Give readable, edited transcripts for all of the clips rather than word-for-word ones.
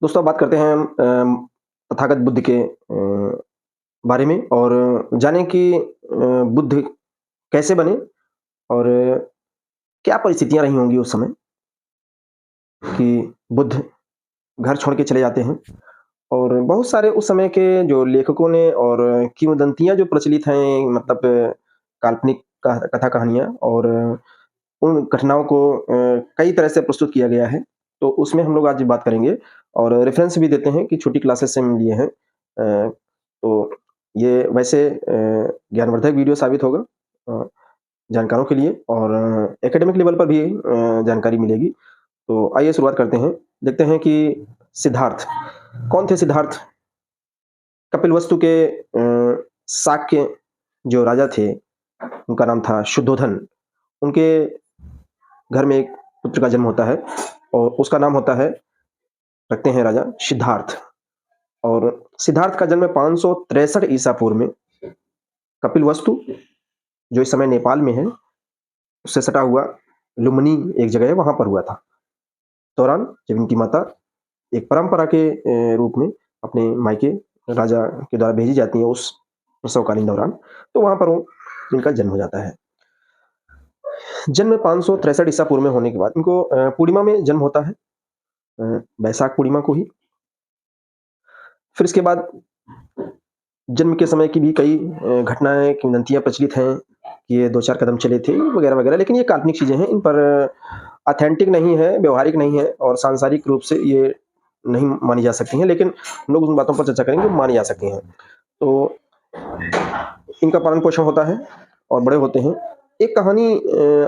दोस्तों, अब बात करते हैं हम तथागत बुद्ध के बारे में और जानें कि बुद्ध कैसे बने और क्या परिस्थितियाँ रही होंगी उस समय कि बुद्ध घर छोड़ के चले जाते हैं। और बहुत सारे उस समय के जो लेखकों ने और किंवदंतियाँ जो प्रचलित हैं, मतलब काल्पनिक कथा कहानियाँ और उन घटनाओं को कई तरह से प्रस्तुत किया गया है। तो उसमें हम लोग आज बात करेंगे और रेफ़रेंस भी देते हैं कि छोटी क्लासेस से हम लिए हैं। तो ये वैसे ज्ञानवर्धक वीडियो साबित होगा जानकारों के लिए और एकेडमिक लेवल पर भी जानकारी मिलेगी। तो आइए शुरुआत करते हैं। देखते हैं कि सिद्धार्थ, कौन थे सिद्धार्थ? कपिलवस्तु के शाक्य जो राजा थे, उनका नाम था शुद्धोधन। उनके घर में एक पुत्र का जन्म होता है और उसका नाम होता है, रखते हैं राजा सिद्धार्थ। और सिद्धार्थ का जन्म 563 ईसा पूर्व में कपिलवस्तु, जो इस समय नेपाल में है, उससे सटा हुआ लुम्बिनी एक जगह है, वहाँ पर हुआ था। दौरान जब इनकी माता एक परंपरा के रूप में अपने मायके राजा के द्वारा भेजी जाती है उस प्रसवकालीन दौरान, तो वहाँ पर वो इनका जन्म हो जाता है। जन्म 563 ईसा पूर्व में होने के बाद इनको पूर्णिमा में जन्म होता है, वैशाख पूर्णिमा को ही। फिर इसके बाद जन्म के समय की भी कई घटनाएँ, किंवदंतियाँ प्रचलित हैं कि ये 2-4 कदम चले थे वगैरह-वगैरह, लेकिन ये काल्पनिक चीज़ें हैं, इन पर ऑथेंटिक नहीं है, व्यावहारिक नहीं है और सांसारिक रूप से ये नहीं मानी जा सकती हैं, लेकिन हम लोग उन बातों पर चर्चा करेंगे जो मानी जा सकती हैं। तो इनका पालन-पोषण होता है और बड़े होते हैं। एक कहानी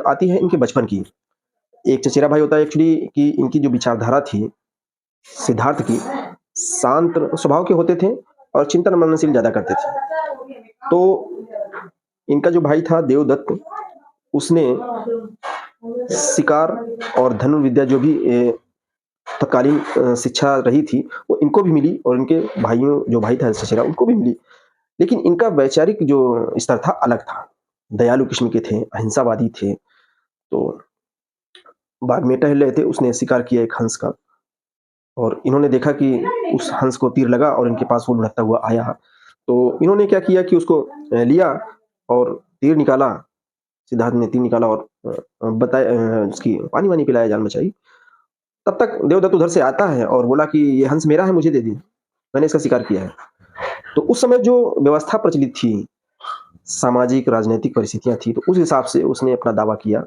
आती है इनके बचपन की। एक चचेरा भाई होता है एक्चुअली, कि इनकी जो विचारधारा थी सिद्धार्थ की, शांत स्वभाव के होते थे और चिंतन मननशील ज़्यादा करते थे। तो इनका जो भाई था देवदत्त, उसने शिकार और धनुर्विद्या जो भी तत्कालीन शिक्षा रही थी, वो इनको भी मिली और इनके भाइयों, जो भाई था चचेरा, उनको भी मिली। लेकिन इनका वैचारिक जो स्तर था अलग था। दयालु किस्म के थे, अहिंसावादी थे। तो बाग में टहल रहे थे, उसने शिकार किया एक हंस का और इन्होंने देखा कि उस हंस को तीर लगा और इनके पास वो लुढ़कता हुआ आया। तो इन्होंने क्या किया कि उसको लिया और तीर निकाला। सिद्धार्थ ने तीर निकाला और बताया, उसकी पानी-वानी पिलाया, जान बचाई। तब तक देवदत्त उधर से आता है और बोला कि ये हंस मेरा है, मुझे दे दी, मैंने इसका शिकार किया है। तो उस समय जो व्यवस्था प्रचलित थी, सामाजिक राजनैतिक परिस्थितियाँ थी, तो उस हिसाब से उसने अपना दावा किया।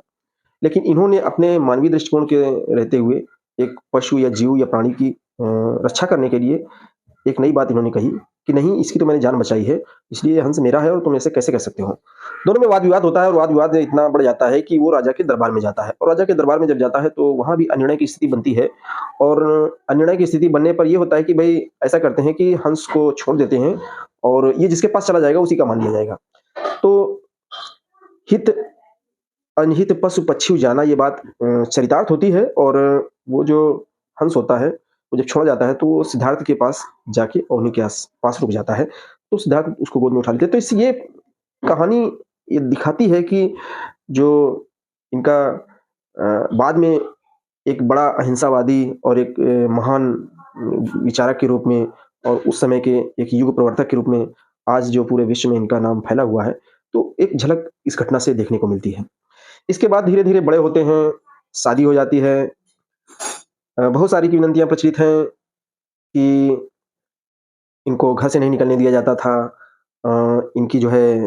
लेकिन इन्होंने अपने मानवीय दृष्टिकोण के रहते हुए एक पशु या जीव या प्राणी की रक्षा करने के लिए एक नई बात इन्होंने कही कि नहीं, इसकी तो मैंने जान बचाई है, इसलिए हंस मेरा है और तुम ऐसे कैसे कर सकते हो? दोनों में वाद-विवाद होता है और वाद-विवाद इतना बढ़ जाता है कि वो राजा के दरबार में जाता है और राजा के दरबार में जब जाता है तो वहाँ भी अनिर्णय की स्थिति बनती है। और अनिर्णय की स्थिति बनने पर ये होता है कि भई ऐसा करते हैं कि हंस को छोड़ देते हैं और ये जिसके पास चला जाएगा उसी का मान लिया जाएगा। तो हित अनहित पशु पक्षी जाना, ये बात चरितार्थ होती है। और वो जो हंस होता है, वो जब छोड़ा जाता है तो वो सिद्धार्थ के पास जाके और उन्हीं के पास रुक जाता है। तो सिद्धार्थ उसको गोद में उठा लेते हैं। तो इससे ये कहानी ये दिखाती है कि जो इनका बाद में एक बड़ा अहिंसावादी और एक महान विचारक के रूप में और उस समय के एक युग प्रवर्तक के रूप में आज जो पूरे विश्व में इनका नाम फैला हुआ है, तो एक झलक इस घटना से देखने को मिलती है। इसके बाद धीरे-धीरे बड़े होते हैं, शादी हो जाती है। बहुत सारी किंवदंतियाँ प्रचलित हैं कि इनको घर से नहीं निकलने दिया जाता था। इनकी जो है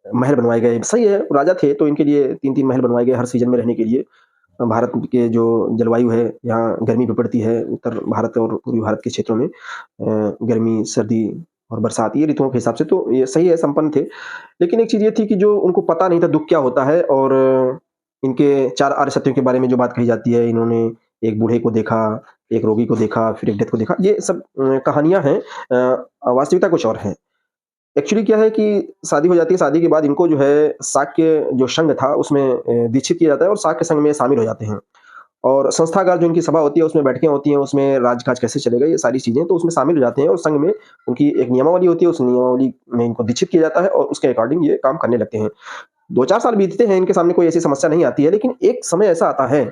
महल बनवाए गए। सही है, राजा थे तो इनके लिए 3-3 महल बनवाए गए हर सीज़न में रहने के लिए। भारत के जो जलवायु है, यहाँ गर्मी भी पड़ती है, उत्तर भारत और पूर्वी भारत के क्षेत्रों में गर्मी, सर्दी और बरसात, ये ऋतुओं के हिसाब से तो ये सही है, संपन्न थे। लेकिन एक चीज़ ये थी कि जो उनको पता नहीं था दुःख क्या होता है। और इनके 4 आर्य सत्यों के बारे में जो बात कही जाती है, इन्होंने एक बूढ़े को देखा, एक रोगी को देखा, फिर एक डेथ को देखा, ये सब कहानियाँ हैं। वास्तविकता कुछ और है। एक्चुअली क्या है कि शादी हो जाती है, शादी के बाद इनको जो है शाक्य जो संघ था उसमें दीक्षित किया जाता है और शाक्य संघ में शामिल हो जाते हैं। और संस्थागार जो इनकी सभा होती है, उसमें बैठकें होती हैं, उसमें राज-काज कैसे चलेगा, ये सारी चीज़ें, तो उसमें शामिल हो जाते हैं और संघ में उनकी एक नियमावली होती है, उस नियमावली में इनको दीक्षित किया जाता है और उसके अकॉर्डिंग ये काम करने लगते हैं। 2-4 साल बीतते हैं, इनके सामने कोई ऐसी समस्या नहीं आती है, लेकिन एक समय ऐसा आता है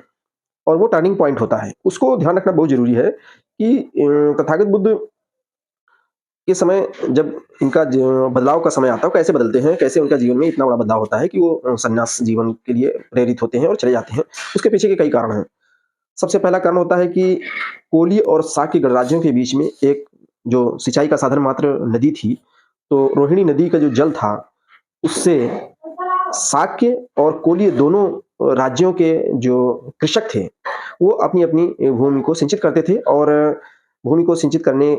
और वो टर्निंग पॉइंट होता है। उसको ध्यान रखना बहुत ज़रूरी है कि तथागत बुद्ध के समय जब इनका बदलाव का समय आता है, वो कैसे बदलते हैं, कैसे उनका जीवन में इतना बड़ा बदलाव होता है कि वो संन्यास जीवन के लिए प्रेरित होते हैं और चले जाते हैं। उसके पीछे के कई कारण हैं। सबसे पहला कारण होता है कि कोली और शाक्य गणराज्यों के बीच में एक जो सिंचाई का साधन मात्र नदी थी, तो रोहिणी नदी का जो जल था, उससे शाक्य और कोली दोनों राज्यों के जो कृषक थे, वो अपनी-अपनी भूमि को सिंचित करते थे और भूमि को सिंचित करने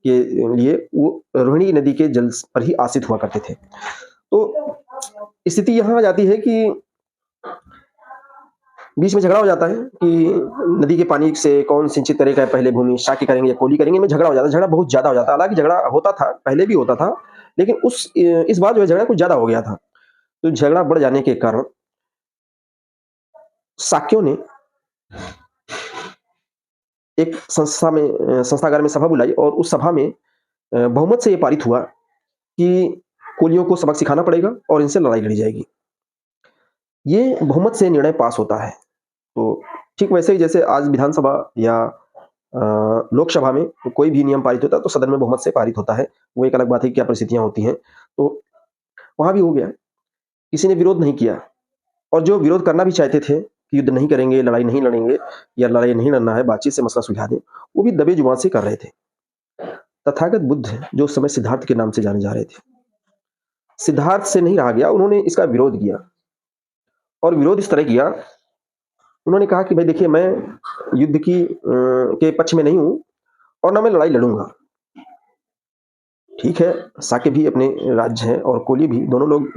के लिए वो रोहिणी नदी के जल पर ही आश्रित हुआ करते थे। तो स्थिति यहाँ आ जाती है कि बीच में झगड़ा हो जाता है कि नदी के पानी से कौन सिंचित करेगा पहले भूमि, शाक्य करेंगे या कोली करेंगे, में झगड़ा हो जाता है। झगड़ा बहुत ज़्यादा हो जाता है। हालाँकि झगड़ा होता था, पहले भी होता था, लेकिन इस बार जो है झगड़ा कुछ ज़्यादा हो गया था। तो झगड़ा बढ़ जाने के कारण शाक्यों ने एक संस्थागार में सभा बुलाई और उस सभा में बहुमत से ये पारित हुआ कि कोलियों को सबक सिखाना पड़ेगा और इनसे लड़ाई लड़ी जाएगी। ये बहुमत से निर्णय पास होता है। तो ठीक वैसे ही जैसे आज विधानसभा या लोकसभा में कोई भी नियम पारित होता है तो सदन में बहुमत से पारित होता है। वो एक अलग बात है कि क्या परिस्थितियाँ होती हैं। तो वहाँ भी हो गया, किसी ने विरोध नहीं किया और जो विरोध करना भी चाहते थे कि युद्ध नहीं करेंगे, लड़ाई नहीं लड़ेंगे या लड़ाई नहीं लड़ना है, बातचीत से मसला सुलझा दें, वो भी दबे जुबान से कर रहे थे। तथागत बुद्ध जो उस समय सिद्धार्थ के नाम से जाने जा रहे थे, सिद्धार्थ से नहीं रहा गया, उन्होंने इसका विरोध किया और विरोध इस तरह किया, उन्होंने कहा कि भाई देखिए मैं युद्ध के पक्ष में नहीं हूँ और ना मैं लड़ाई लड़ूँगा। ठीक है, शाक्य भी अपने राज्य हैं और कोली भी, दोनों लोग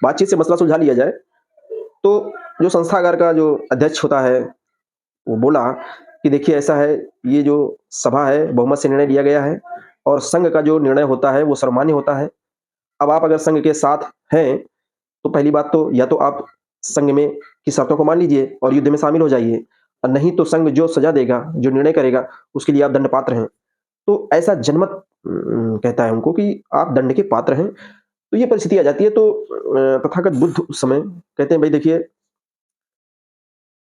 बातचीत से मसला सुलझा लिया जाए। तो जो संस्थागार का जो अध्यक्ष होता है, वो बोला कि देखिए ऐसा है, ये जो सभा है बहुमत से निर्णय लिया गया है और संघ का जो निर्णय होता है वो सर्वमान्य होता है। अब आप अगर संघ के साथ हैं, तो पहली बात तो या तो आप संघ में की शर्तों को मान लीजिए और युद्ध में शामिल हो जाइए और नहीं तो संघ जो सजा देगा, जो निर्णय करेगा, उसके लिए आप दंड पात्र हैं। तो ऐसा जनमत कहता है उनको कि आप दंड के पात्र हैं। तो ये परिस्थिति आ जाती है। तो तथागत बुद्ध उस समय कहते हैं भाई देखिए,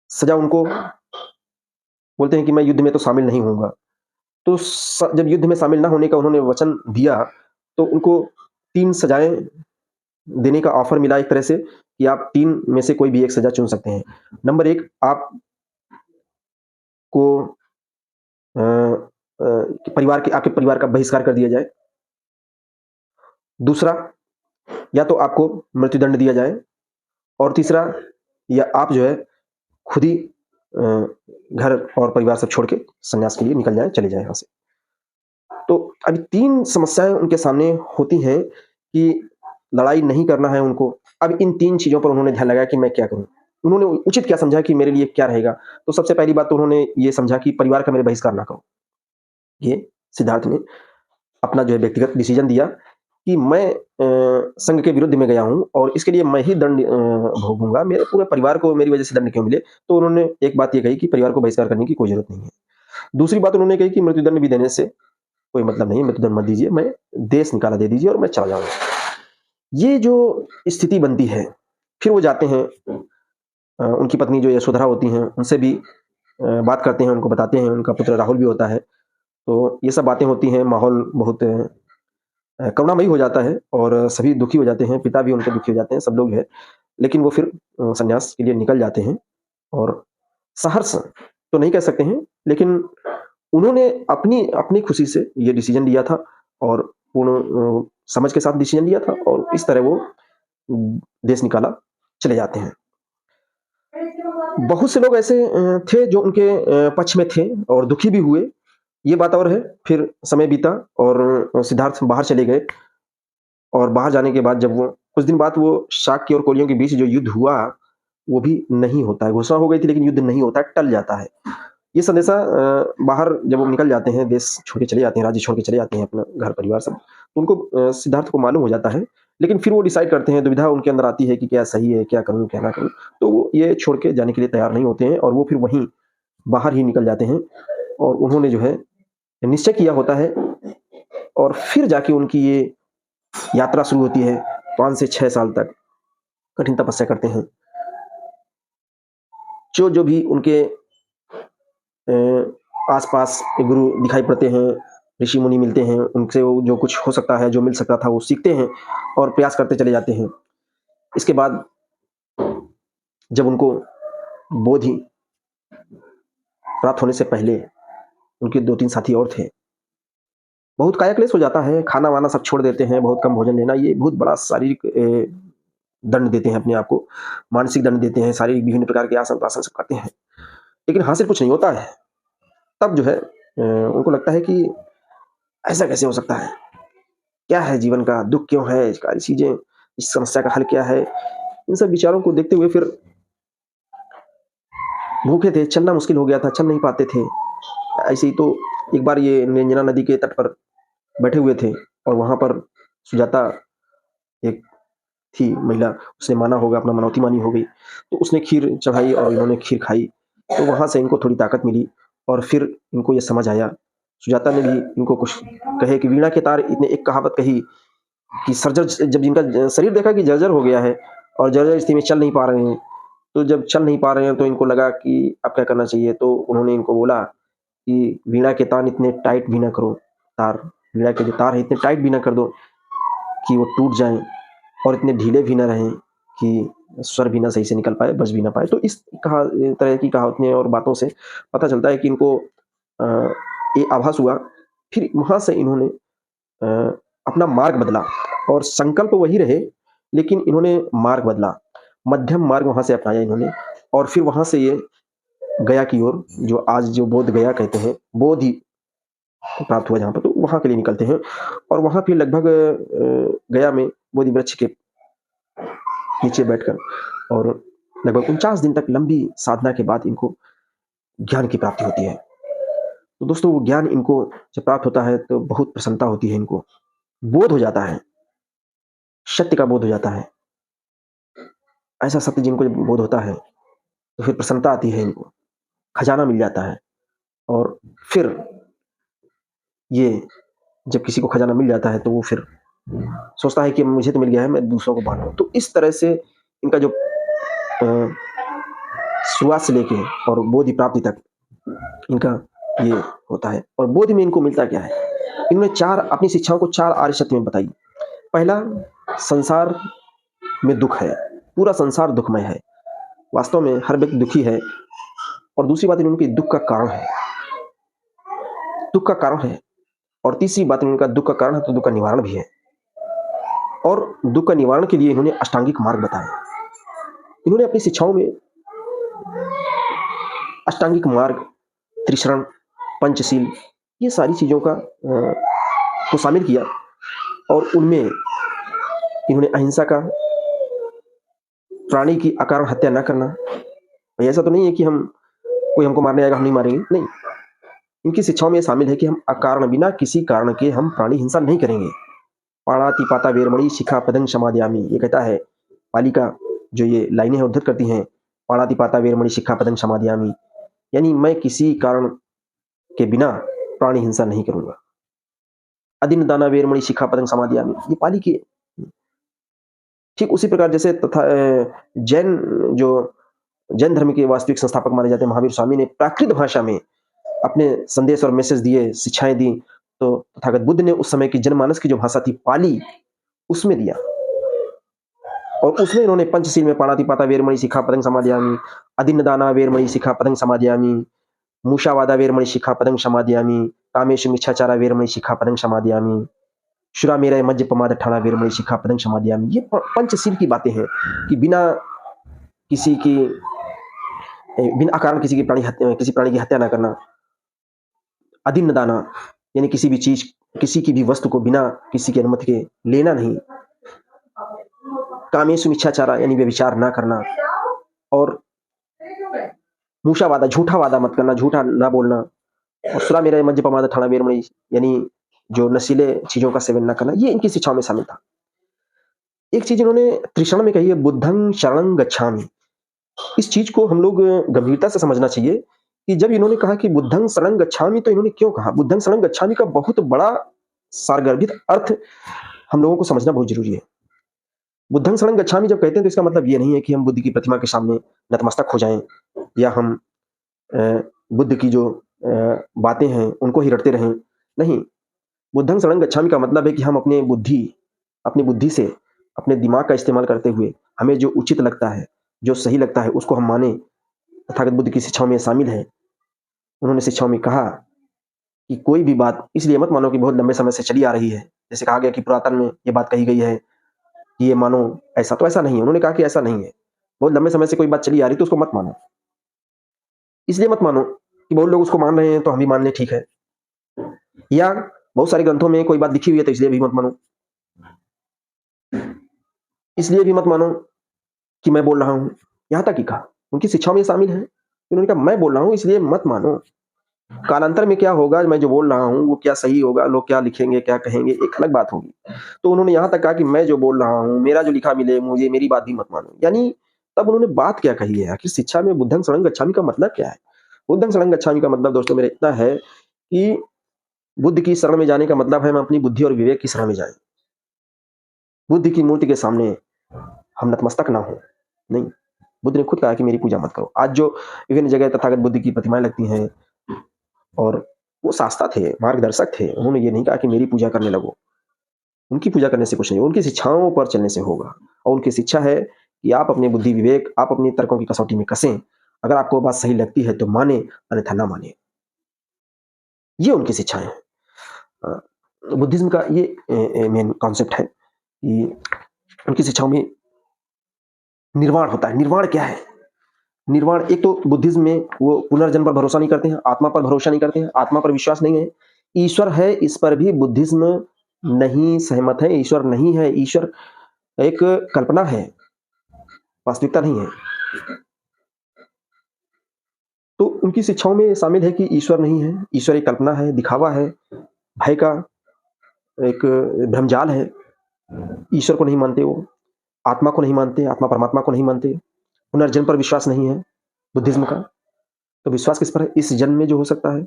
सजा उनको बोलते हैं कि मैं युद्ध में तो शामिल नहीं होऊँगा। तो जब युद्ध में शामिल ना होने का उन्होंने वचन दिया, तो उनको 3 सजाएँ देने का ऑफर मिला एक तरह से कि आप 3 में से कोई भी एक सजा चुन सकते हैं। नंबर 1 आपको अ परिवार के आपके परिवार का बहिष्कार कर दिया जाए। दूसरा, या तो आपको मृत्युदंड दिया जाए और तीसरा, या आप जो है खुद ही घर और परिवार सब छोड़ के सन्यास के लिए निकल जाएँ, चले जाएँ यहाँ से। तो अभी 3 समस्याएँ उनके सामने होती हैं कि लड़ाई नहीं करना है उनको। अब इन 3 चीज़ों पर उन्होंने ध्यान लगाया कि मैं क्या करूँ? उन्होंने उचित क्या समझा कि मेरे लिए क्या रहेगा? तो सबसे पहली बात तो उन्होंने ये समझा कि परिवार का मेरे बहिष्कार ना करो। ये सिद्धार्थ ने अपना जो है व्यक्तिगत डिसीज़न दिया कि मैं संघ के विरुद्ध में गया हूँ और इसके लिए मैं ही दंड भोगूँगा। मेरे पूरे परिवार को मेरी वज़ह से दंड क्यों मिले? तो उन्होंने एक बात ये कही कि परिवार को बहिष्कार करने की कोई ज़रूरत नहीं है। दूसरी बात उन्होंने कही कि मृत्युदंड भी देने से कोई मतलब नहीं है, मृत्युदंड मत दीजिए, मैं देश निकाला दे दीजिए और मैं चला जाऊँगा। ये जो स्थिति बनती है, फिर वो जाते हैं उनकी पत्नी जो यशोधरा होती हैं, उनसे भी बात करते हैं, उनको बताते हैं, उनका पुत्र राहुल भी होता है। तो ये सब बातें होती हैं, माहौल बहुत करुणामयी हो जाता है और सभी दुखी हो जाते हैं, पिता भी उनके दुखी हो जाते हैं, सब लोग हैं। लेकिन वो फिर सन्यास के लिए निकल जाते हैं और सहर्ष तो नहीं कह सकते हैं, लेकिन उन्होंने अपनी अपनी खुशी से ये डिसीज़न लिया था और पूर्ण समझ के साथ डिसीज़न लिया था और इस तरह वो देश निकाला चले जाते हैं। बहुत से लोग ऐसे थे जो उनके पक्ष में थे और दुखी भी हुए, ये बात और है। फिर समय बीता और सिद्धार्थ बाहर चले गए और बाहर जाने के बाद जब वो कुछ दिन बाद वो शाक्य और कोलियों के बीच जो युद्ध हुआ, वो भी नहीं होता है। घोषणा हो गई थी लेकिन युद्ध नहीं होता है, टल जाता है। ये संदेशा बाहर जब वो निकल जाते हैं, देश छोड़ के चले जाते हैं, राज्य छोड़ के चले जाते हैं, अपना घर-परिवार सब, तो उनको सिद्धार्थ को मालूम हो जाता है। लेकिन फिर वो डिसाइड करते हैं, दुविधा उनके अंदर आती है कि क्या सही है, क्या करूँ, क्या ना करूँ? तो वो ये छोड़ के जाने के लिए तैयार नहीं होते हैं और वो फिर वहीं बाहर ही निकल जाते हैं और उन्होंने जो है निश्चय किया होता है और फिर जाके उनकी ये यात्रा शुरू होती है। 5 से 6 साल तक कठिन तपस्या करते हैं। जो भी उनके आस-पास गुरु दिखाई पड़ते हैं, ऋषि-मुनि मिलते हैं, उनसे वो जो कुछ हो सकता है, जो मिल सकता था, वो सीखते हैं और प्रयास करते चले जाते हैं। इसके बाद जब उनको बोधि प्राप्त होने से पहले उनके 2-3 साथी और थे। बहुत कायाक्लेश हो जाता है, खाना-वाना सब छोड़ देते हैं, बहुत कम भोजन लेना, ये बहुत बड़ा शारीरिक दंड देते हैं अपने आप को, मानसिक दंड देते हैं, शारीरिक विभिन्न प्रकार के आसन-प्राशन सब करते हैं। लेकिन हासिल कुछ नहीं होता है। तब जो है उनको लगता है कि ऐसा कैसे हो सकता है? क्या है जीवन का? दुःख क्यों है? सारी चीज़ें, इस समस्या का हल क्या है? इन सब विचारों को देखते हुए फिर भूखे थे, चलना मुश्किल हो गया था, चल नहीं पाते थे। ऐसे ही तो एक बार ये निरंजना नदी के तट पर बैठे हुए थे और वहाँ पर सुजाता एक थी महिला, उसने माना होगा, अपना मनौती मानी हो गई, तो उसने खीर चढ़ाई और इन्होंने खीर खाई, तो वहाँ से इनको थोड़ी ताकत मिली और फिर इनको ये समझ आया। सुजाता ने भी इनको कुछ कहे कि वीणा के तार, इतने एक कहावत कही कि सर्जर, जब इनका शरीर देखा कि जर्जर हो गया है और जर्जर स्थिति में चल नहीं पा रहे हैं, तो जब चल नहीं पा रहे हैं तो इनको लगा कि अब क्या करना चाहिए, तो उन्होंने इनको बोला कि वीणा के तार इतने टाइट भी ना करो, तार, वीणा के जो तार है इतने टाइट भी ना कर दो कि वो टूट जाएँ और इतने ढीले भी ना रहें कि स्वर भी ना सही से निकल पाए, बज भी ना पाए। तो इस तरह की कहावतें और बातों से पता चलता है कि इनको ये आभास हुआ। फिर वहाँ से इन्होंने अपना मार्ग बदला और संकल्प वही रहे, लेकिन इन्होंने मार्ग बदला। मध्यम मार्ग वहाँ से अपनाया इन्होंने और फिर वहाँ से ये गया की ओर, जो आज जो बोध गया कहते हैं, बोधि प्राप्त हुआ जहाँ पर, तो वहाँ के लिए निकलते हैं और वहाँ फिर लगभग गया में बोधि वृक्ष के नीचे बैठकर और लगभग 49 दिन तक लंबी साधना के बाद इनको ज्ञान की प्राप्ति होती है। तो दोस्तों, वो ज्ञान इनको जब प्राप्त होता है तो बहुत प्रसन्नता होती है इनको, बोध हो जाता है, सत्य का बोध हो जाता है। ऐसा सत्य जिनको जब बोध होता है, तो फिर प्रसन्नता आती है इनको, खजाना मिल जाता है और फिर ये जब किसी को खजाना मिल जाता है तो वो फिर सोचता है कि मुझे तो मिल गया है, मैं दूसरों को बाँटूँ। तो इस तरह से इनका जो शुरुआत से लेके और बोधि प्राप्ति तक इनका ये होता है। और बोधि में इनको मिलता क्या है? इन्होंने 4 अपनी शिक्षाओं को 4 आर्य सत्य में बताई। पहला, संसार में दुःख है, पूरा संसार दुःखमय है। वास्तव में हर व्यक्ति दुखी है। और दूसरी बात इन्होंने दुःख का कारण है, दुःख का कारण है। और तीसरी बात इनका दुःख का कारण है तो दुःख का निवारण भी है। और दुःख का निवारण के लिए इन्होंने अष्टांगिक मार्ग बताया। इन्होंने अपनी शिक्षाओं में अष्टांगिक मार्ग, त्रिशरण, पंचशील, ये सारी चीज़ों का को शामिल किया और उनमें इन्होंने अहिंसा का, प्राणी की अकारण हत्या न करना। ऐसा तो नहीं है कि कोई हमको मारने आएगा हम नहीं मारेंगे, नहीं। इनकी शिक्षाओं में शामिल है कि हम अकारण, बिना किसी कारण के हम प्राणी हिंसा नहीं करेंगे। पाणातिपाता वेरमणि शिखापदं समादयामि, ये कहता है पाली का जो ये लाइनें हैं उद्धृत करती हैं, पाणातिपाता वेरमणि शिखापदं समादयामि, यानी मैं किसी कारण के बिना प्राणी हिंसा नहीं करूंगा। अदिन दाना वेरमणि शिखापदं समादयामि, ये पाली की। ठीक उसी प्रकार जैसे तथा जैन धर्म के वास्तविक संस्थापक माने जाते हैं महावीर स्वामी ने प्राकृत भाषा में अपने संदेश और मैसेज दिए, शिक्षाएं दी। तो तथागत बुद्ध ने उस समय की जनमानस की जो भाषा थी पाली, उसमें दिया और उसमें इन्होंने पंचशील में पाणातिपाता वेरमणि शिखापदं समादयामि, अदिन्नदाना वेरमणि शिखापदं समादयामि, मूषावादा वेरमणि शिखापदं समादयामि, कामेषु मिच्छाचारा वेरमणि शिखापदं समादयामि, शुरामेरय मज्जपमाद ठाणा वेरमणि शिखापदं समादयामि। ये पंचशील की बातें हैं कि बिना अकारण किसी प्राणी की हत्या ना करना, अदिन्न दाना यानी किसी भी चीज, किसी की भी वस्तु को बिना किसी की अनुमति के लेना नहीं, कामेषु मिच्छाचारा यानी व्यभिचार ना करना, और मूषावादा, झूठा वादा मत करना, झूठा ना बोलना, और सुरा मेरा मज्जपमाद ठाणा वेरमणि यानी जो नशीले चीजों का सेवन ना करना, ये इनकी शिक्षाओं में शामिल था। एक चीज इन्होंने त्रिशरण में कही है, बुद्धं शरणं गच्छामि। इस चीज को हम लोग गंभीरता से समझना चाहिए कि जब इन्होंने कहा कि बुद्धं शरणं गच्छामि, तो इन्होंने क्यों कहा? बुद्धं शरणं गच्छामि का बहुत बड़ा सारगर्भित अर्थ हम लोगों को समझना बहुत जरूरी है। बुद्धं शरणं गच्छामि जब कहते हैं तो इसका मतलब ये नहीं है कि हम बुद्ध की प्रतिमा के सामने नतमस्तक हो जाएँ या हम अ, बुद्ध की जो बातें हैं उनको ही रटते रहें। नहीं, बुद्धं शरणं गच्छामि का मतलब है कि हम अपनी बुद्धि से, अपने दिमाग का इस्तेमाल करते हुए हमें जो उचित लगता है, जो सही लगता है उसको हम मानें। तथागत बुद्ध की शिक्षाओं में ये शामिल है। उन्होंने शिक्षाओं में कहा कि कोई भी बात इसलिए मत मानो कि बहुत लंबे समय से चली आ रही है। जैसे कहा गया कि पुरातन में ये बात कही गई है कि ये मानो, ऐसा तो ऐसा नहीं है। उन्होंने कहा कि ऐसा नहीं है। बहुत लंबे समय से कोई बात चली आ रही है तो उसको मत मानो। इसलिए मत मानो कि बहुत लोग उसको मान रहे हैं तो हम भी मान लें, ठीक है। या बहुत सारे ग्रंथों में कोई बात लिखी हुई है तो इसलिए भी मत मानो। इसलिए भी मत मानो कि मैं बोल रहा हूँ। यहाँ तक ही कहा। उनकी शिक्षाओं में ये शामिल है। उन्होंने कहा मैं बोल रहा हूँ इसलिए मत मानो। कालांतर में क्या होगा, मैं जो बोल रहा हूँ वो क्या सही होगा, लोग क्या लिखेंगे, क्या कहेंगे, एक अलग बात होगी। तो उन्होंने यहाँ तक कहा कि मैं जो बोल रहा हूँ, मेरा जो लिखा मिले मुझे, मेरी बात भी मत मानो। यानी तब उन्होंने बात क्या कही है? आखिर शिक्षा में बुद्धं शरणं गच्छामि का मतलब क्या है? बुद्धं शरणं गच्छामि का मतलब दोस्तों मेरा इतना है कि बुद्ध की शरण में जाने का मतलब है हम अपनी बुद्धि और विवेक की शरण में जाएँ। बुद्ध की मूर्ति के सामने हम नतमस्तक ना हों। नहीं, बुद्ध ने खुद कहा कि मेरी पूजा मत करो। आज जो विभिन्न जगह तथागत बुद्ध की प्रतिमाएँ लगती हैं और वो शास्ता थे, मार्गदर्शक थे। उन्होंने ये नहीं कहा कि मेरी पूजा करने लगो। उनकी पूजा करने से कुछ नहीं, उनकी शिक्षाओं पर चलने से होगा। और उनकी शिक्षा है कि आप अपनी बुद्धि विवेक, आप अपनी तर्कों की कसौटी में कसें। अगर आपको बात सही लगती है तो मानें, अन्यथा ना मानें। ये उनकी शिक्षाएँ हैं। अ, बुद्धिज़्म का ये मेन कॉन्सेप्ट है कि उनकी शिक्षाओं में निर्वाण होता है। निर्वाण क्या है? निर्वाण, एक तो बुद्धिज़्म में वो पुनर्जन्म पर भरोसा नहीं करते हैं, आत्मा पर भरोसा नहीं करते हैं, आत्मा पर विश्वास नहीं है। ईश्वर है इस पर भी बुद्धिज़्म नहीं सहमत है। ईश्वर नहीं है, ईश्वर एक कल्पना है, वास्तविकता नहीं है। तो उनकी शिक्षाओं में शामिल है कि ईश्वर नहीं है, ईश्वर एक कल्पना है, दिखावा है, भय का एक भ्रमजाल है। ईश्वर को नहीं मानते वो, आत्मा को नहीं मानते, आत्मा परमात्मा को नहीं मानते, पुनर्जन्म पर विश्वास नहीं है बुद्धिज़्म का। तो विश्वास किस पर है? इस जन्म में जो हो सकता है,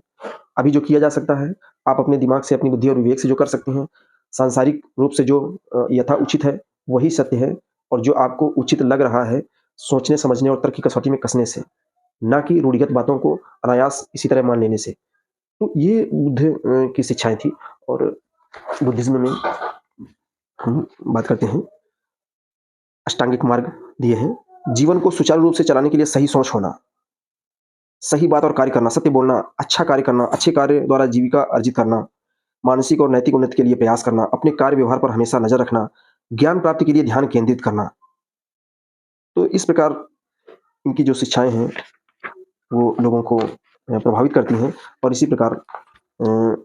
अभी जो किया जा सकता है, आप अपने दिमाग से, अपनी बुद्धि और विवेक से जो कर सकते हैं, सांसारिक रूप से जो यथा उचित है, वही सत्य है। और जो आपको उचित लग रहा है, सोचने, समझने और तर्क की कसौटी में कसने से, ना कि रूढ़िगत बातों को अनायास इसी तरह मान लेने से। तो ये बुद्ध की शिक्षाएँ थी। और बुद्धिज़्म में हम बात करते हैं, अष्टांगिक मार्ग दिए हैं। जीवन को सुचारू रूप से चलाने के लिए सही सोच होना, सही बात और कार्य करना, सत्य बोलना, अच्छा कार्य करना, अच्छे कार्य द्वारा जीविका अर्जित करना, मानसिक और नैतिक उन्नति के लिए प्रयास करना, अपने कार्य व्यवहार पर हमेशा नज़र रखना, ज्ञान प्राप्ति के लिए ध्यान केंद्रित करना। तो इस प्रकार इनकी जो शिक्षाएँ हैं, वो लोगों को प्रभावित करती हैं। और इसी प्रकार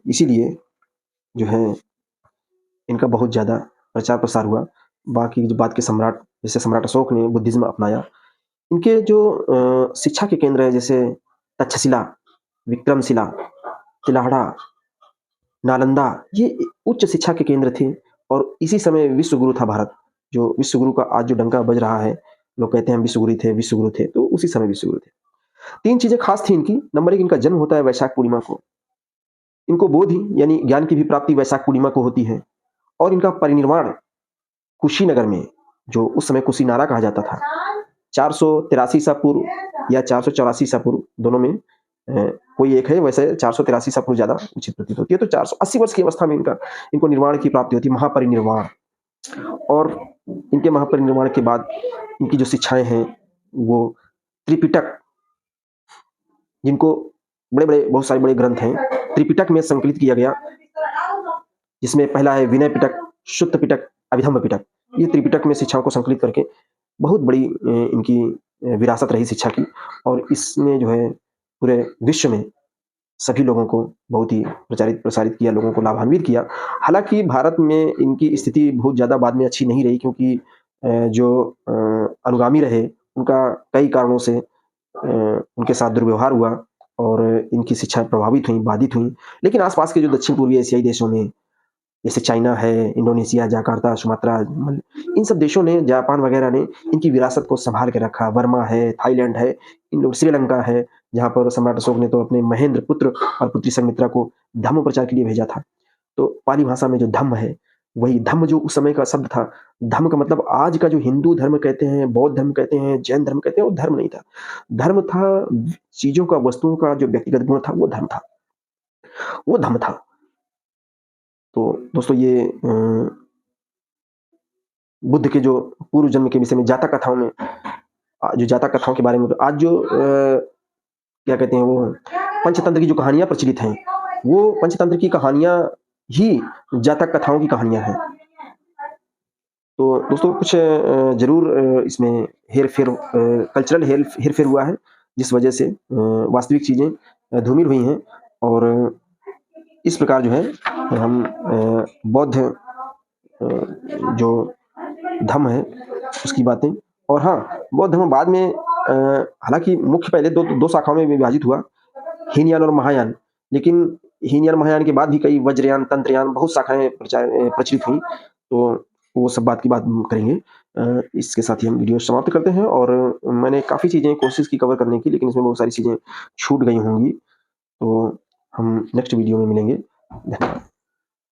इसीलिए जो है इनका बहुत ज़्यादा प्रचार-प्रसार हुआ। बाकी जो बाद के सम्राट, जैसे सम्राट अशोक ने बुद्धिज़्म अपनाया। इनके जो शिक्षा के केंद्र हैं जैसे तक्षशिला, विक्रमशिला, तिलाहड़ा, नालंदा, ये उच्च शिक्षा के केंद्र थे। और इसी समय विश्व गुरु था भारत। जो विश्व गुरु का आज जो डंका बज रहा है, लोग कहते हैं विश्व गुरु थे, तो उसी समय विश्व गुरु थे। 3 चीज़ें खास थी इनकी। नंबर 1, इनका जन्म होता है वैशाख पूर्णिमा को। इनको बोधि यानी ज्ञान की भी प्राप्ति वैशाख पूर्णिमा को होती है। और इनका परिनिर्वाण कुशीनगर में, जो उस समय कुशीनारा कहा जाता था, 483 ईसा पूर्व या 484 ईसा पूर्व, दोनों में कोई एक है। वैसे 483 ईसा पूर्व ज़्यादा उचित प्रतीत होती है। तो 480 वर्ष की अवस्था में इनको निर्वाण की प्राप्ति होती है, महापरिनिर्वाण। और इनके महापरिनिर्वाण के बाद इनकी जो शिक्षाएँ हैं, वो त्रिपिटक, जिनको बड़े-बड़े, बहुत सारे बड़े ग्रंथ हैं, त्रिपिटक में संकलित किया गया। जिसमें पहला है विनय पिटक, शुद्ध पिटक, अभिधम्म पिटक। ये त्रिपिटक में शिक्षाओं को संकलित करके बहुत बड़ी इनकी विरासत रही शिक्षा की। और इसने जो है पूरे विश्व में सभी लोगों को बहुत ही प्रसारित किया, लोगों को लाभान्वित किया। हालाँकि भारत में इनकी स्थिति बहुत ज़्यादा बाद में अच्छी नहीं रही, क्योंकि जो अनुगामी रहे, उनका कई कारणों से उनके साथ दुर्व्यवहार हुआ और इनकी शिक्षाएँ प्रभावित हुईं, बाधित हुईं। लेकिन आस-पास के जो दक्षिण पूर्वी एशियाई देशों में, जैसे चाइना है, इंडोनेशिया, जकार्ता, सुमात्रा, इन सब देशों ने, जापान वगैरह ने इनकी विरासत को सँभाल के रखा। बर्मा है, थाईलैंड है, इन लोग, श्रीलंका है, जहाँ पर सम्राट अशोक ने तो अपने महेंद्र पुत्र और पुत्री संघमित्रा को धम्म प्रचार के लिए भेजा था। तो पाली भाषा में जो धम्म है, वही धम्म जो उस समय का शब्द था, धम्म का मतलब आज का जो हिंदू धर्म कहते हैं, बौद्ध धर्म कहते हैं, जैन धर्म कहते हैं, वो धर्म नहीं था। धर्म था चीज़ों का, वस्तुओं का जो व्यक्तिगत गुण था, वो धर्म था, वो धम्म था। तो दोस्तों ये बुद्ध के जो पूर्व जन्म के विषय में जातक कथाओं में जो जातक कथाओं के बारे में आज जो क्या कहते हैं वो पंचतंत्र की जो कहानियाँ प्रचलित हैं, वो पंचतंत्र की कहानियाँ ही जातक कथाओं की कहानियाँ हैं। तो दोस्तों कुछ ज़रूर इसमें हेर-फेर कल्चरल हेर-फेर हुआ है, जिस वजह से वास्तविक चीज़ें धूमिल हुई हैं और इस प्रकार जो है हम बौद्ध जो धम्म है उसकी बातें और हाँ, बौद्ध धर्म बाद में हालाँकि मुख्य पहले 2 शाखाओं में विभाजित हुआ, हीनयान और महायान। लेकिन हीनयान, महायान के बाद भी कई वज्रयान, तंत्रयान बहुत शाखाएँ प्रचलित हुईं। तो वो सब बात की बात हम करेंगे। इसके साथ ही हम वीडियो समाप्त करते हैं और मैंने काफ़ी चीज़ें कोशिश की कवर करने की, लेकिन इसमें बहुत सारी चीज़ें छूट गई होंगी। तो हम नेक्स्ट वीडियो में मिलेंगे। धन्यवाद।